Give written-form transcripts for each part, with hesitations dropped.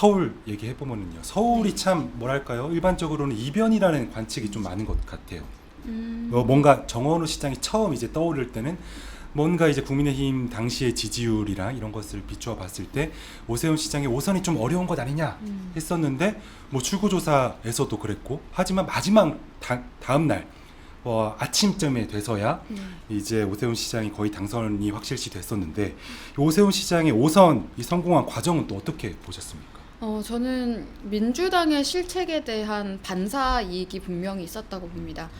서울 얘기해보면요. 서울이 참 뭐랄까요? 일반적으로는 이변이라는 관측이 좀 많은 것 같아요. 뭔가 정원호 시장이 처음 이제 떠오를 때는 뭔가 이제 국민의힘 당시의 지지율이랑 이런 것을 비추어 봤을 때 오세훈 시장의 오선이 좀 어려운 것 아니냐 했었는데 뭐 출구조사에서도 그랬고 하지만 마지막 다음 날 아침쯤에 돼서야 이제 오세훈 시장이 거의 당선이 확실시 됐었는데 오세훈 시장의 오선 이 성공한 과정은 또 어떻게 보셨습니까? 저는 민주당의 실책에 대한 반사 이익이 분명히 있었다고 봅니다.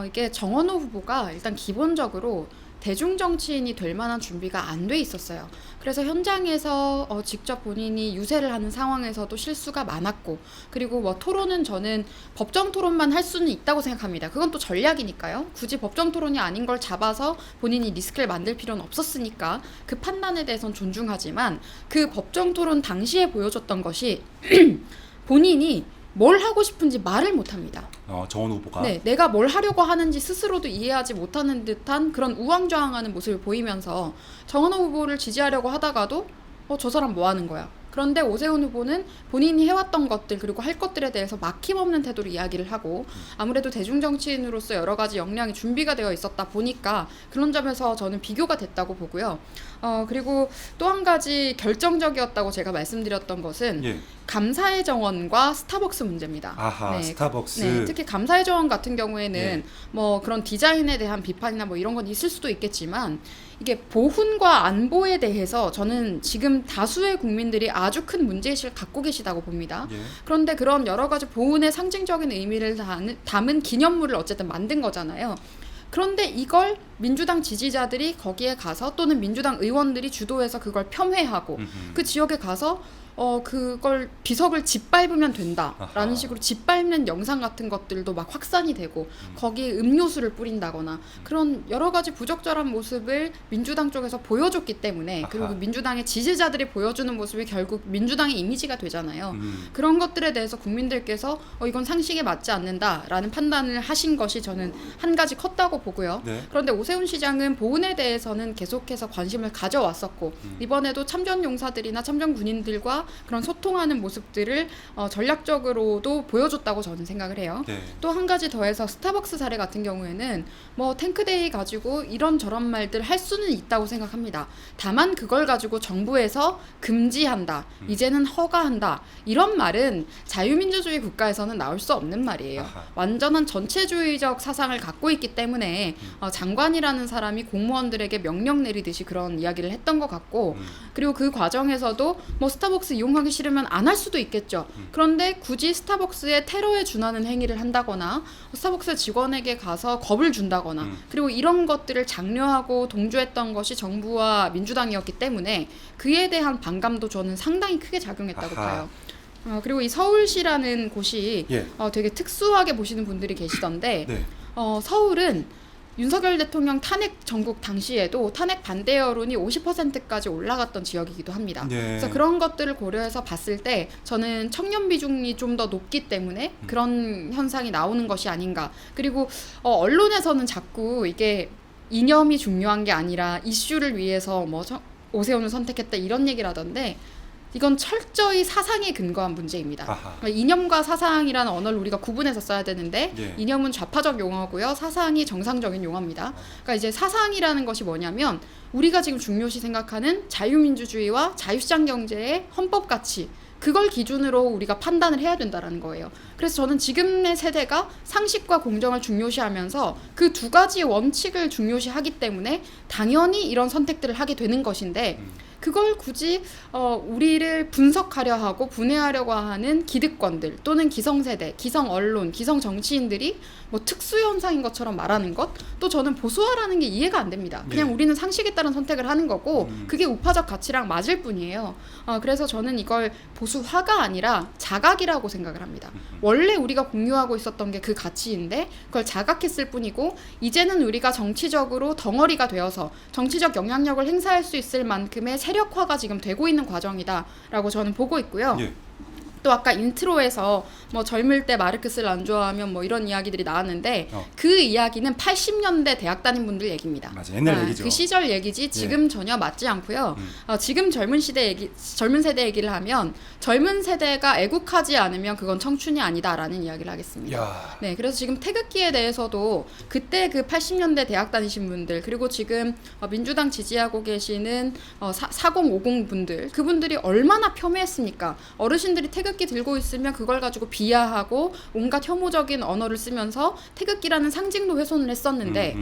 이게 정원호 후보가 일단 기본적으로 대중 정치인이 될 만한 준비가 안 돼 있었어요. 그래서 현장에서 직접 본인이 유세를 하는 상황에서도 실수가 많았고, 그리고 뭐 토론은 저는 법정 토론만 할 수는 있다고 생각합니다. 그건 또 전략이니까요. 굳이 법정 토론이 아닌 걸 잡아서 본인이 리스크를 만들 필요는 없었으니까 그 판단에 대해서는 존중하지만 그 법정 토론 당시에 보여줬던 것이 본인이 뭘 하고 싶은지 말을 못합니다. 정원 후보가? 네, 내가 뭘 하려고 하는지 스스로도 이해하지 못하는 듯한 그런 우왕좌왕하는 모습을 보이면서 정원호 후보를 지지하려고 하다가도 저 사람 뭐 하는 거야? 그런데 오세훈 후보는 본인이 해왔던 것들 그리고 할 것들에 대해서 막힘없는 태도로 이야기를 하고 아무래도 대중정치인으로서 여러 가지 역량이 준비가 되어 있었다 보니까 그런 점에서 저는 비교가 됐다고 보고요. 그리고 또 한 가지 결정적이었다고 제가 말씀드렸던 것은 감사의 정원과 스타벅스 문제입니다. 아하, 스타벅스. 네, 특히 감사의 정원 같은 경우에는 뭐 그런 디자인에 대한 비판이나 뭐 이런 건 있을 수도 있겠지만 이게 보훈과 안보에 대해서 저는 지금 다수의 국민들이 아주 큰 문제의식을 갖고 계시다고 봅니다. 그런데 그런 여러 가지 보훈의 상징적인 의미를 담은 기념물을 어쨌든 만든 거잖아요. 그런데 이걸 민주당 지지자들이 거기에 가서 또는 민주당 의원들이 주도해서 그걸 폄훼하고 그 지역에 가서 그걸 비석을 짓밟으면 된다라는 식으로 짓밟는 영상 같은 것들도 막 확산이 되고 거기에 음료수를 뿌린다거나 그런 여러 가지 부적절한 모습을 민주당 쪽에서 보여줬기 때문에 그리고 민주당의 지지자들이 보여주는 모습이 결국 민주당의 이미지가 되잖아요. 그런 것들에 대해서 국민들께서 이건 상식에 맞지 않는다라는 판단을 하신 것이 저는 한 가지 컸다고 보고요. 그런데 오세훈 시장은 보훈에 대해서는 계속해서 관심을 가져왔었고 이번에도 참전 용사들이나 참전 군인들과 그런 소통하는 모습들을 전략적으로도 보여줬다고 저는 생각을 해요. 또 한 가지 더해서 스타벅스 사례 같은 경우에는 뭐 탱크데이 가지고 이런저런 말들 할 수는 있다고 생각합니다. 다만 그걸 가지고 정부에서 금지한다, 이제는 허가한다 이런 말은 자유민주주의 국가에서는 나올 수 없는 말이에요. 완전한 전체주의적 사상을 갖고 있기 때문에 장관이라는 사람이 공무원들에게 명령 내리듯이 그런 이야기를 했던 것 같고 그리고 그 과정에서도 뭐 스타벅스 이용하기 싫으면 안 할 수도 있겠죠. 그런데 굳이 스타벅스에 테러에 준하는 행위를 한다거나 스타벅스 직원에게 가서 겁을 준다거나 그리고 이런 것들을 장려하고 동조했던 것이 정부와 민주당이었기 때문에 그에 대한 반감도 저는 상당히 크게 작용했다고 봐요. 그리고 이 서울시라는 곳이 되게 특수하게 보시는 분들이 계시던데 서울은 윤석열 대통령 탄핵 전국 당시에도 탄핵 반대 여론이 50%까지 올라갔던 지역이기도 합니다. 그래서 그런 것들을 고려해서 봤을 때 저는 청년 비중이 좀 더 높기 때문에 그런 현상이 나오는 것이 아닌가. 그리고 언론에서는 자꾸 이게 이념이 중요한 게 아니라 이슈를 위해서 뭐 오세훈을 선택했다 이런 얘기를 하던데 이건 철저히 사상에 근거한 문제입니다. 그러니까 이념과 사상이라는 언어를 우리가 구분해서 써야 되는데 이념은 좌파적 용어고요. 사상이 정상적인 용어입니다. 그러니까 이제 사상이라는 것이 뭐냐면 우리가 지금 중요시 생각하는 자유민주주의와 자유시장 경제의 헌법 가치 그걸 기준으로 우리가 판단을 해야 된다는 거예요. 그래서 저는 지금의 세대가 상식과 공정을 중요시하면서 그 두 가지 원칙을 중요시하기 때문에 당연히 이런 선택들을 하게 되는 것인데 그걸 굳이 우리를 분석하려 하고 분해하려고 하는 기득권들 또는 기성세대, 기성언론, 기성정치인들이 뭐 특수현상인 것처럼 말하는 것 또 저는 보수화라는 게 이해가 안 됩니다. 그냥 우리는 상식에 따른 선택을 하는 거고 그게 우파적 가치랑 맞을 뿐이에요. 그래서 저는 이걸 보수화가 아니라 자각이라고 생각을 합니다. 원래 우리가 공유하고 있었던 게 그 가치인데 그걸 자각했을 뿐이고 이제는 우리가 정치적으로 덩어리가 되어서 정치적 영향력을 행사할 수 있을 만큼의 세력화가 지금 되고 있는 과정이다라고 저는 보고 있고요. 또 아까 인트로에서 뭐 젊을 때 마르크스를 안 좋아하면 뭐 이런 이야기들이 나왔는데 그 이야기는 80년대 대학 다닌 분들 얘기입니다. 맞아, 옛날 얘기죠. 그 시절 얘기지 지금 전혀 맞지 않고요. 지금 젊은 세대 얘기를 하면 젊은 세대가 애국하지 않으면 그건 청춘이 아니다라는 이야기를 하겠습니다. 야. 네, 그래서 지금 태극기에 대해서도 그때 그 80년대 대학 다니신 분들 그리고 지금 민주당 지지하고 계시는 4050 분들 그분들이 얼마나 폄훼했습니까? 어르신들이 태극기 들고 있으면 그걸 가지고 비하하고 온갖 혐오적인 언어를 쓰면서 태극기라는 상징도 훼손을 했었는데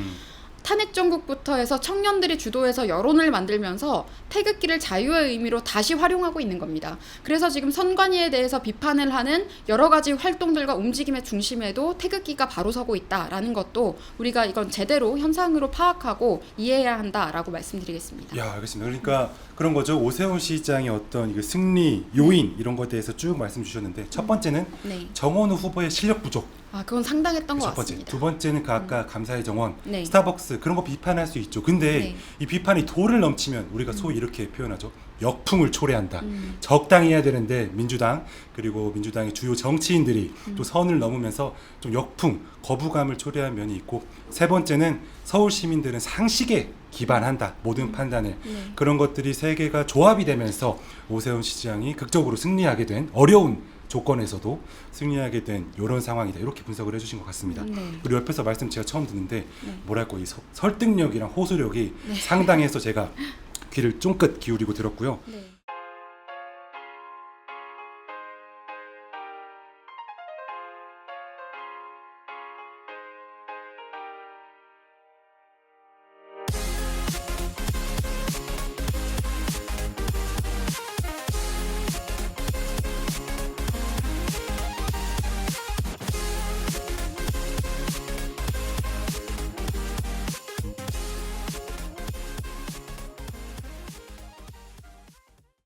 탄핵 정국부터 해서 청년들이 주도해서 여론을 만들면서 태극기를 자유의 의미로 다시 활용하고 있는 겁니다. 그래서 지금 선관위에 대해서 비판을 하는 여러 가지 활동들과 움직임의 중심에도 태극기가 바로 서고 있다라는 것도 우리가 이건 제대로 현상으로 파악하고 이해해야 한다라고 말씀드리겠습니다. 야, 알겠습니다. 그러니까 그런 거죠. 오세훈 시장의 어떤 이거 승리 요인 이런 것에 대해서 쭉 말씀 주셨는데 첫 번째는 네. 정원우 후보의 실력 부족. 그건 상당했던 것 첫 번째. 같습니다. 두 번째는 그 아까 감사의 정원, 네. 스타벅스 그런 거 비판할 수 있죠. 근데 네. 이 비판이 도를 넘치면 우리가 소위 이렇게 표현하죠. 역풍을 초래한다. 적당히 해야 되는데 민주당 그리고 민주당의 주요 정치인들이 또 선을 넘으면서 좀 역풍, 거부감을 초래한 면이 있고 세 번째는 서울 시민들은 상식에 기반한다. 모든 판단을. 네. 그런 것들이 세 개가 조합이 되면서 오세훈 시장이 극적으로 승리하게 된 어려운 조건에서도 승리하게 된 이런 상황이다. 이렇게 분석을 해주신 것 같습니다. 네. 그리고 옆에서 말씀 제가 처음 듣는데 네. 뭐랄까 이 설득력이랑 호소력이 상당해서 제가 귀를 쫑긋 기울이고 들었고요. 네.